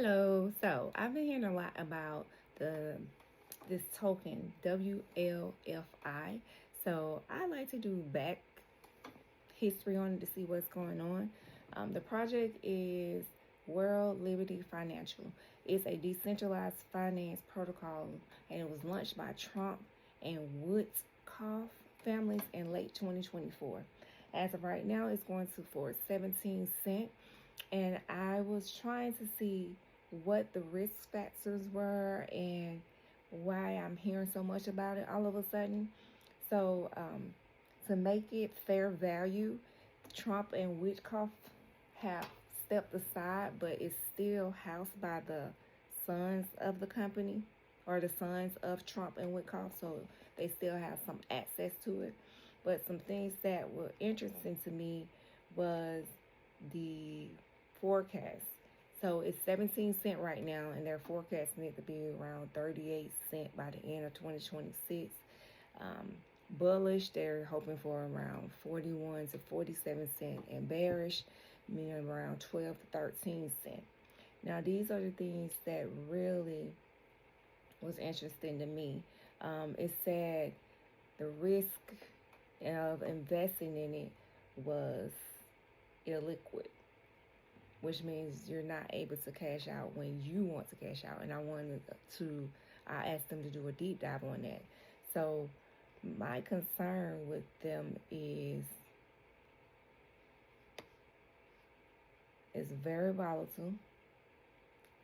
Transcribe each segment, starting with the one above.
Hello. So I've been hearing a lot about this token WLFI. So I like to do back history on it to see what's going on. The project is Liquidity Financial. It's a decentralized finance protocol, and it was launched by Trump and Woodcock families in late 2024. As of right now, it's going to for 17 cents. And I was trying to see what the risk factors were and why I'm hearing so much about it all of a sudden. So to make it fair value, Trump and Woodcock have stepped aside, but it's still housed by the sons of the company, or the sons of Trump and Woodcock, so they still have some access to it. But some things that were interesting to me was the forecast. So it's 17 cents right now, and they're forecasting it to be around 38 cents by the end of 2026. Bullish, they're hoping for around 41 to 47 cents, and bearish, meaning around 12 to 13 cents. Now, these are the things that really was interesting to me. It said the risk of investing in it was illiquid, which means you're not able to cash out when you want to cash out. And I asked them to do a deep dive on that. So my concern with them is it's very volatile,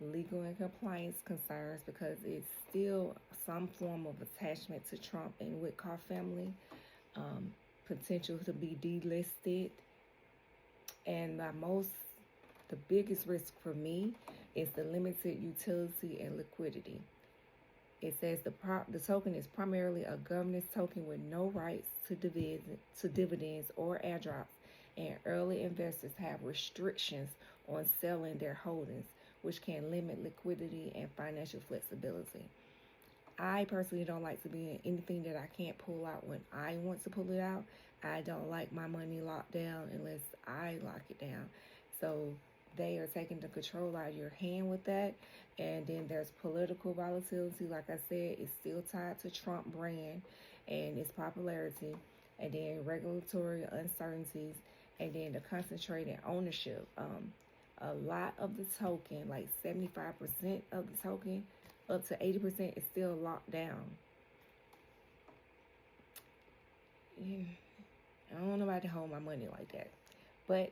legal and compliance concerns, because it's still some form of attachment to Trump and Woodcock family, potential to be delisted. And the biggest risk for me is the limited utility and liquidity. It says the token is primarily a governance token with no rights to dividends or airdrops, and early investors have restrictions on selling their holdings, which can limit liquidity and financial flexibility. I personally don't like to be in anything that I can't pull out when I want to pull it out. I don't like my money locked down unless I lock it down. So they are taking the control out of your hand with that. And then there's political volatility. Like I said, it's still tied to Trump brand and its popularity. And then regulatory uncertainties. And then the concentrated ownership. A lot of the token, like 75% of the token, up to 80% is still locked down. Yeah, I don't want nobody to hold my money like that. But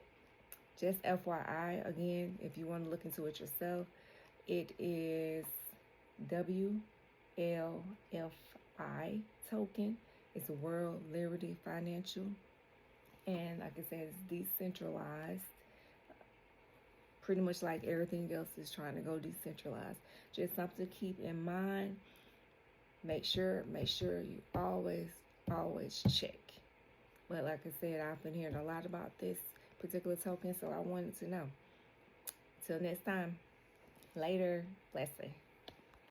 just FYI, again, if you want to look into it yourself, it is WLFI token. It's a World Liquidity Financial. And like I said, it's decentralized. Pretty much like everything else is trying to go decentralized. Just something to keep in mind. Make sure you always check. But like I said, I've been hearing a lot about this particular token, so I wanted to know. Till next time, later, blessing.